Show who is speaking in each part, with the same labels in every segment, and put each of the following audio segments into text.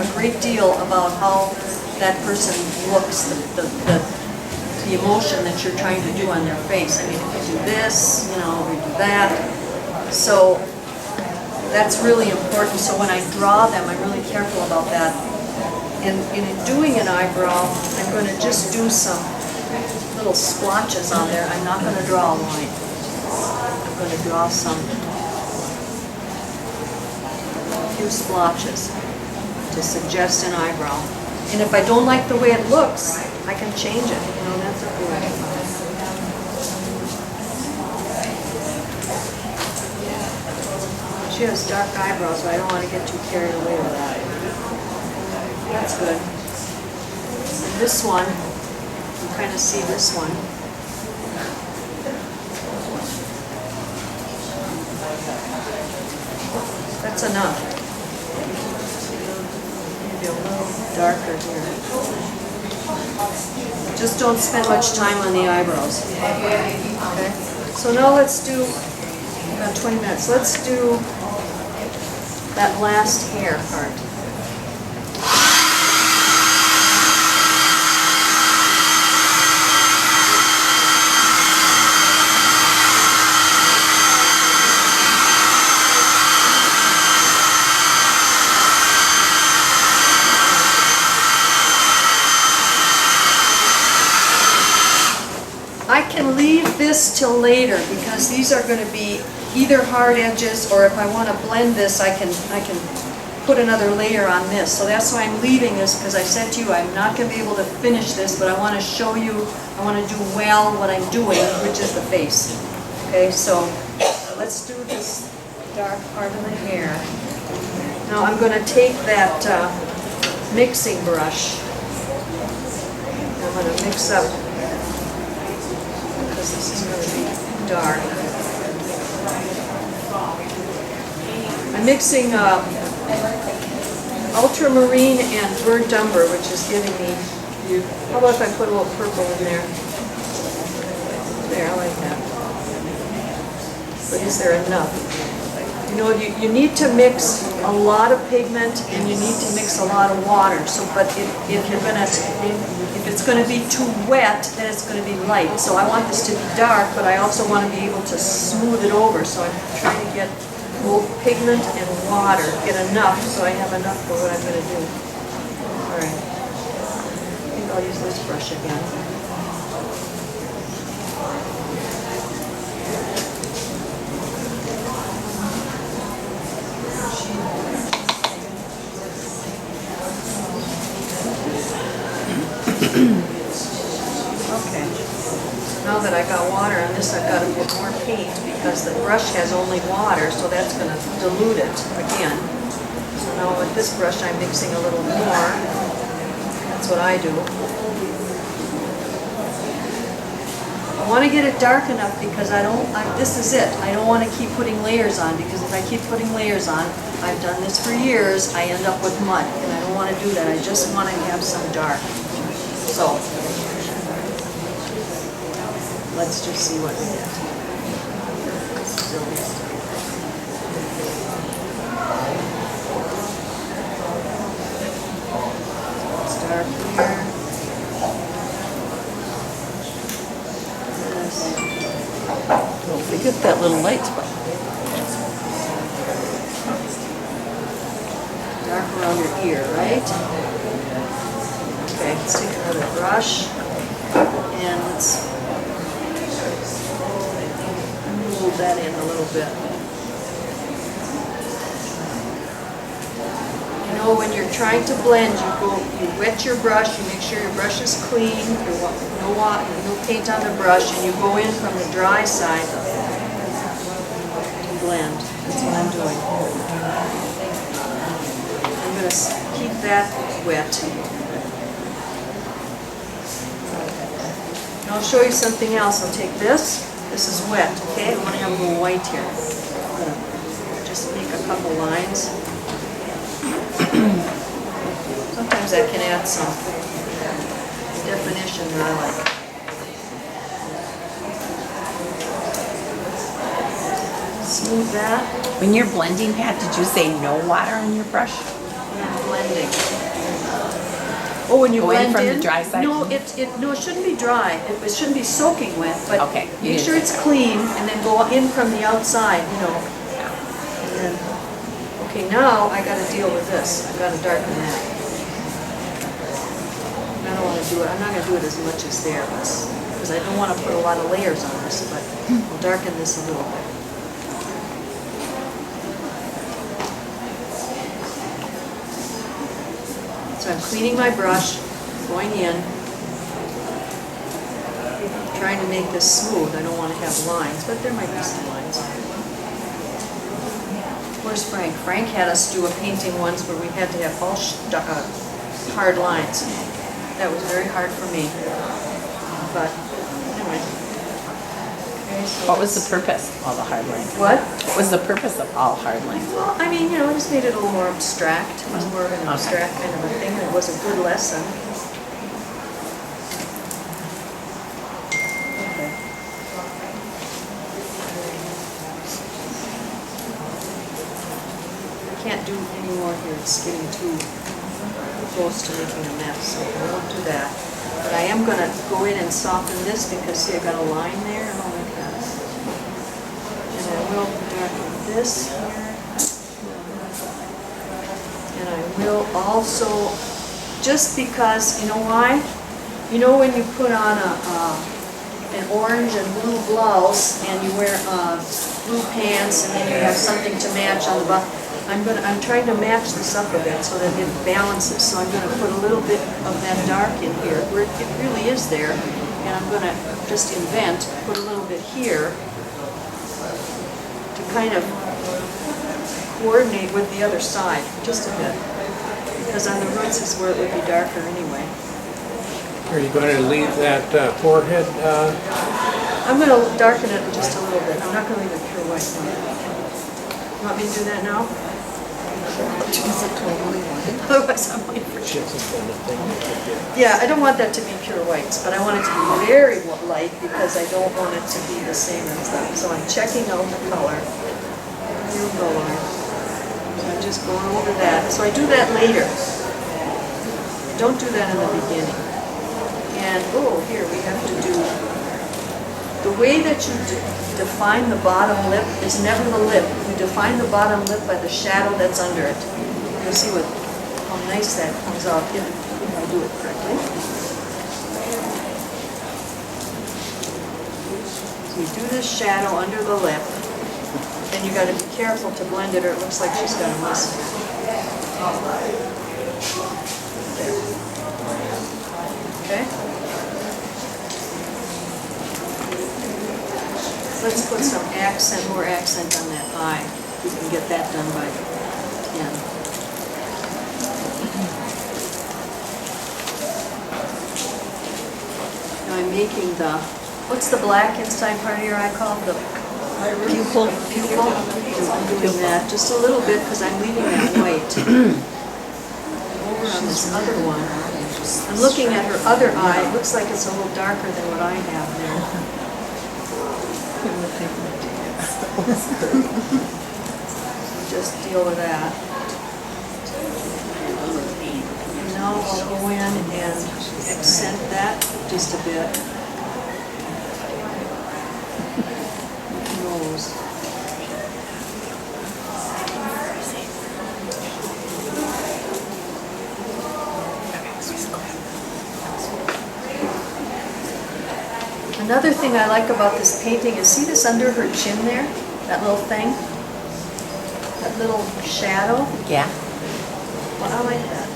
Speaker 1: a great deal about how that person looks, the emotion that you're trying to do on their face. I mean, if you do this, you know, we do that. So that's really important. So when I draw them, I'm really careful about that. And in doing an eyebrow, I'm going to just do some little splotches on there. I'm not going to draw a line. I'm going to draw a few splotches to suggest an eyebrow. And if I don't like the way it looks, I can change it. You know, that's okay. She has dark eyebrows, so I don't want to get too carried away with that. That's good. And this one, you kind of see this one. That's enough. Maybe a little darker here. Just don't spend much time on the eyebrows. Okay? So now let's do, about 20 minutes, let's do that last hair part. I can leave this till later because these are going to be either hard edges, or if I want to blend this, I can put another layer on this. So that's why I'm leaving this, because I said to you I'm not going to be able to finish this, but I want to show you, I want to do well what I'm doing, which is the face. Okay, so let's do this dark part of the hair. Now I'm going to take that mixing brush. I'm going to mix up, because this is going to be dark. I'm mixing ultramarine and burnt umber, which is giving me, how about if I put a little purple in there? There, I like that. But is there enough? You know, you need to mix a lot of pigment and you need to mix a lot of water. So, but if it's going to be too wet, then it's going to be light. So I want this to be dark, but I also want to be able to smooth it over. So I'm trying to get both pigment and water, get enough so I have enough for what I'm going to do. All right. I think I'll use this brush again. Okay, now that I got water on this, I've got to put more paint because the brush has only water, so that's going to dilute it again. So now with this brush, I'm mixing a little more. That's what I do. I want to get it dark enough because this is it. I don't want to keep putting layers on, because if I keep putting layers on, I've done this for years, I end up with mud, and I don't want to do that. I just want to have some dark. So, let's just see what we get. Start here.
Speaker 2: Don't forget that little light spot.
Speaker 1: Dark around your ear, right? Okay, let's take another brush and let's move that in a little bit. You know, when you're trying to blend, you wet your brush, you make sure your brush is clean, no water, no paint on the brush, and you go in from the dry side and blend. That's what I'm doing. I'm going to keep that wet. I'll show you something else. I'll take this. This is wet, okay? I want to have a little white here. I'm going to just make a couple lines. Sometimes I can add some definition that I like. Smooth that.
Speaker 2: When you're blending, Pat, did you say no water on your brush?
Speaker 1: I'm blending. Oh, when you
Speaker 3: Away
Speaker 1: blend
Speaker 3: from
Speaker 1: in?
Speaker 3: the dry side?
Speaker 1: No, it shouldn't be dry. It shouldn't be soaking wet, but
Speaker 3: Okay, you
Speaker 1: make
Speaker 3: did
Speaker 1: sure
Speaker 3: that.
Speaker 1: it's clean and then go in from the outside, you know. And then, okay, now I gotta deal with this. I gotta darken that. I don't wanna do it, I'm not gonna do it as much as there, because I don't wanna put a lot of layers on this, but I'll darken this a little bit. So I'm cleaning my brush, going in, trying to make this smooth. I don't want to have lines, but there might be some lines. Where's Frank? Frank had us do a painting once where we had to have all hard lines. That was very hard for me. But anyway. Okay, so
Speaker 3: What was the purpose of all the hard lines?
Speaker 1: what?
Speaker 3: What was the purpose of all hard lines?
Speaker 1: Well, I mean, I just made it a little more abstract. It was more of an abstract kind of a thing. It was a good lesson. Okay. I can't do any more here. It's getting too close to making a mess, so I won't do that. But I am going to go in and soften this because, see, I got a line there and all like that. And I will darken this here. And I will also, just because, you know why? You know when you put on an orange and blue blouse and you wear blue pants and then you have something to match on the bottom? I'm trying to match this up a bit so that it balances. So I'm going to put a little bit of that dark in here where it really is there. And I'm going to just invent, put a little bit here to kind of coordinate with the other side, just a bit. Because on the roots is where it would be darker anyway.
Speaker 4: Are you going to leave that forehead?
Speaker 1: I'm going to darken it just a little bit. I'm not going to leave it pure white. You want me to do that now?
Speaker 2: Is it totally white?
Speaker 1: Otherwise I'm waiting for you.
Speaker 4: Just the thing that you did.
Speaker 1: Yeah, I don't want that to be pure whites, but I want it to be very light because I don't want it to be the same as that. So I'm checking out the color. Real color. So I'm just going over that. So I do that later. Don't do that in the beginning. And, oh, here we have to do, the way that you define the bottom lip is never the lip. You define the bottom lip by the shadow that's under it. You'll see how nice that comes out if I do it correctly. So you do this shadow under the lip, and you got to be careful to blend it or it looks like she's got a mustache. There. Okay? Let's put some accent, more accent on that eye. We can get that done by 10. Now I'm making the, what's the black inside part of your eye called? The pupil. Pupil? I'm doing that just a little bit because I'm leaving that white. Over on this other one. I'm looking at her other eye. It looks like it's a little darker than what I have there. Just deal with that. And now I'll go in and accent that just a bit. Nose. Another thing I like about this painting is, see this under her chin there? That little thing? That little shadow?
Speaker 3: Yeah.
Speaker 1: Well, I like that.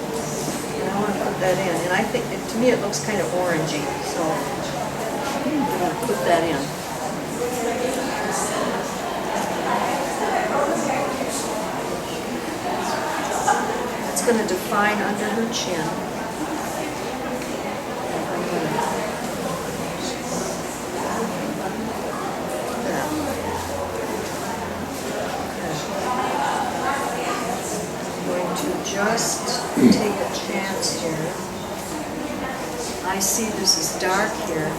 Speaker 1: And I want to put that in. And I think, to me, it looks kind of orangey. So I'm going to put that in. It's going to define under her chin. Just take a chance here. I see this is dark here.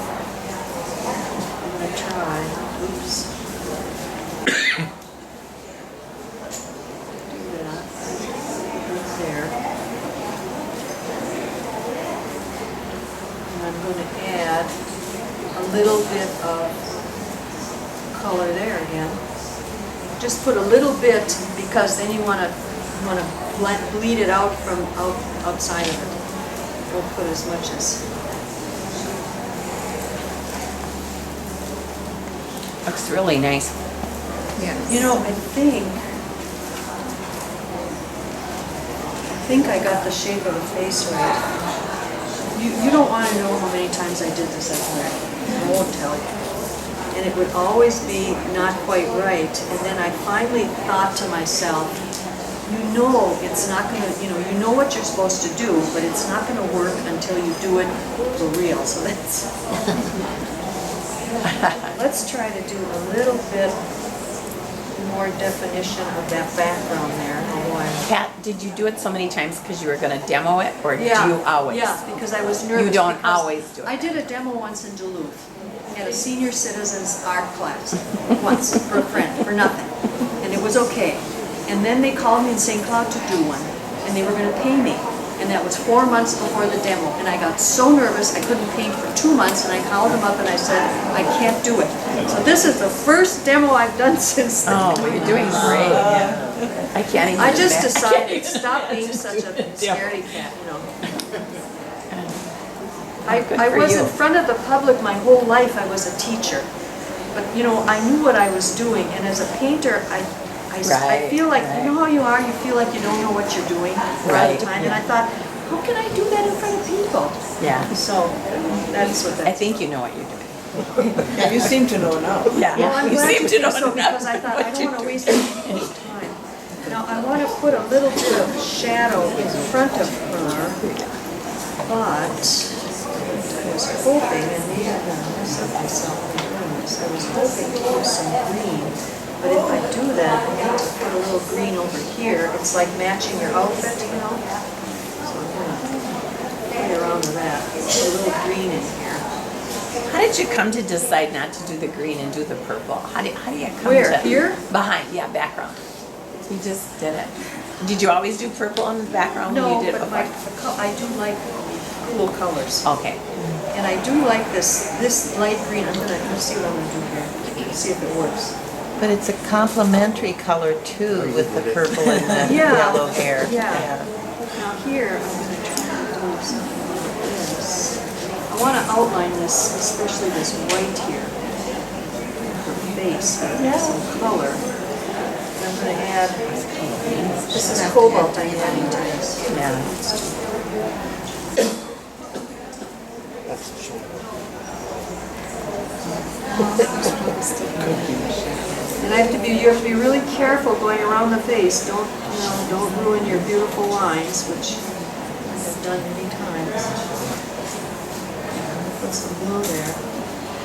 Speaker 1: I'm going to try. Oops. Do that. Right there. little bit of color there again. Just put a little bit because then you want to bleed it out from outside of it. Don't put as much as.
Speaker 3: Looks really nice.
Speaker 1: You know, I think I got the shape of the face right. You don't want to know how many times I did this at home. I won't tell you. And it would always be not quite right. And then I finally thought to myself, you know it's not going to, you know what you're supposed to do, but it's not going to work until you do it for real. So that's, let's try to do a little bit more definition of that background there.
Speaker 3: Pat, did you do it so many times because you were going to demo it, or do you always?
Speaker 1: Yeah, because I was nervous.
Speaker 3: You don't
Speaker 1: because
Speaker 3: always do it.
Speaker 1: I did a demo once in Duluth at a senior citizens art class, once, for a friend, for nothing. And it was okay. And then they called me in St. Cloud to do one, and they were going to pay me. And that was 4 months before the demo. And I got so nervous, I couldn't paint for 2 months, and I called them up and I said, I can't do it. So this is the first demo I've done since then.
Speaker 3: Oh, well, you're doing great. I can't even.
Speaker 1: I just
Speaker 3: imagine.
Speaker 1: decided, stop being such a scaredy cat, you know. I
Speaker 3: for
Speaker 1: was
Speaker 3: you.
Speaker 1: in front of the public my whole life. I was a teacher. But, you know, I knew what I was doing. And as a painter, I feel like, you know how you are? You feel like you don't know what you're doing all the time. And I thought, how can I do that in front of people?
Speaker 3: Yeah.
Speaker 1: So that's what
Speaker 3: I
Speaker 1: that's.
Speaker 3: think you know what you're doing.
Speaker 2: Yeah, you seem to know enough.
Speaker 3: Yeah.
Speaker 1: Well, I'm
Speaker 3: You
Speaker 1: glad
Speaker 3: seem
Speaker 1: you
Speaker 3: to
Speaker 1: think
Speaker 3: know
Speaker 1: so,
Speaker 3: enough
Speaker 1: because I thought I
Speaker 3: what
Speaker 1: don't
Speaker 3: you're
Speaker 1: want to
Speaker 3: doing.
Speaker 1: waste anybody's time. Now, I want to put a little bit of shadow in front of her, but I was hoping, and maybe I'm going to mess up myself by doing this, I was hoping to use some green, but if I do that, I need to put a little green over here. It's like matching your outfit, you know? So I'm going to play around with that. Put a little green in here.
Speaker 3: How did you come to decide not to do the green and do the purple? How do you come
Speaker 1: Where?
Speaker 3: to?
Speaker 1: Here?
Speaker 3: Behind, yeah, background. You just did it. Did you always do purple in the background when
Speaker 1: No,
Speaker 3: you did it
Speaker 1: but
Speaker 3: before?
Speaker 1: I do like cool colors.
Speaker 3: Okay.
Speaker 1: And I do like this light green. Let's see what I'm gonna do here. See if it works.
Speaker 2: But it's a complementary color too, with the purple and the
Speaker 1: Yeah.
Speaker 2: yellow hair.
Speaker 1: Yeah. Now here, I'm gonna try to do something like this. I wanna outline this, especially this white here. Her face, some color. And I'm gonna add, this is cobalt I'm adding to this.
Speaker 3: Yeah.
Speaker 1: And you have to be really careful going around the face. Don't ruin your beautiful lines, which I have done many times. Put some blue there.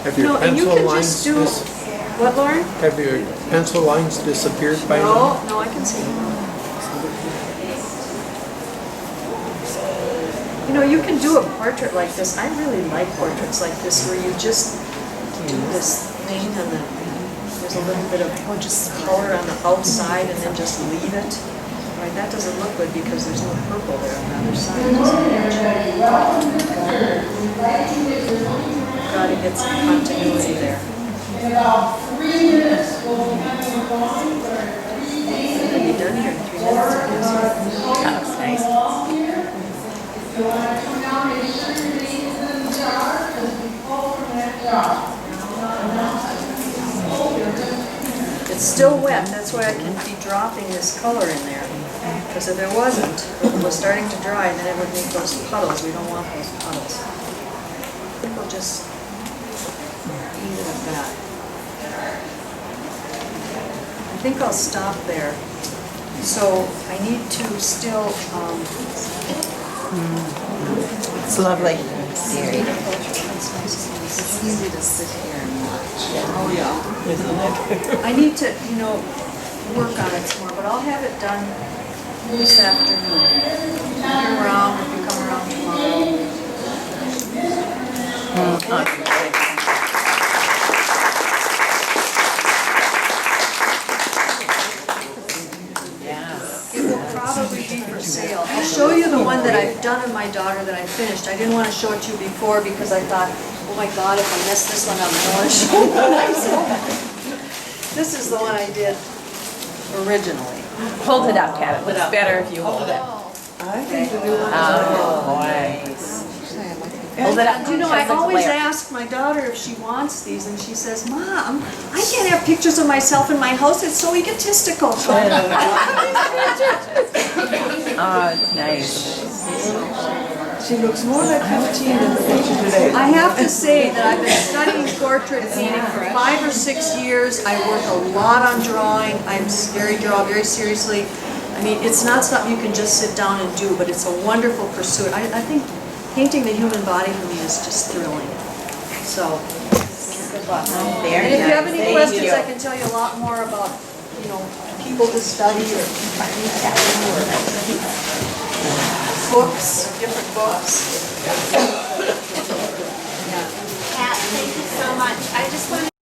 Speaker 4: Have your
Speaker 1: And you
Speaker 4: pencil
Speaker 1: can
Speaker 4: lines
Speaker 1: just do, what, Lauren?
Speaker 4: have your pencil lines disappeared by now?
Speaker 1: No, I can see them. You know, you can do a portrait like this. I really like portraits like this where you just do this thing and then there's a little bit of just color on the outside and then just leave it. Right, that doesn't look good because there's no purple there on the other side. Gotta get some continuity there. We'll be done here in 3 minutes, I guess.
Speaker 3: That looks nice.
Speaker 1: It's still wet, that's why I can be dropping this color in there. Because if it wasn't, if it was starting to dry, then it would make those puddles. We don't want those puddles. I think we'll just leave it at that. I think I'll stop there. So I need to still,
Speaker 2: It's lovely.
Speaker 1: it's easy to sit here and watch. Oh, yeah.
Speaker 2: Isn't it?
Speaker 1: I need to, work on it some more, but I'll have it done this afternoon. If you're around, if you come around tomorrow.
Speaker 3: Yeah.
Speaker 1: It will probably be for sale. I'll show you the one that I I've done in my daughter that I finished. I didn't want to show it to you before because I thought, oh my God, if I mess this one up, I want to show it when I saw it. This is the one I did originally.
Speaker 3: Hold it up, Kat. It looks better if you hold it.
Speaker 5: I think the new one is
Speaker 3: Oh, boy. Hold it up.
Speaker 1: You know, I
Speaker 3: Shows the
Speaker 1: always
Speaker 3: glare.
Speaker 1: ask my daughter if she wants these, and she says, Mom, I can't have pictures of myself in my house, it's so egotistical.
Speaker 3: Oh, it's nice.
Speaker 5: She looks more like 15 than the picture today.
Speaker 1: I have to say that I've been studying portrait painting for 5 or 6 years. I work a lot on drawing. I draw very seriously. I mean, it's not something you can just sit down and do, but it's a wonderful pursuit. I think painting the human body for me is just thrilling. So, good luck.
Speaker 3: Very
Speaker 1: And if you have
Speaker 3: nice.
Speaker 1: any
Speaker 3: Thank
Speaker 1: questions,
Speaker 3: you.
Speaker 1: I can tell you a lot more about, you know, people to study or books, different books.
Speaker 6: Kat, thank you so much. I just want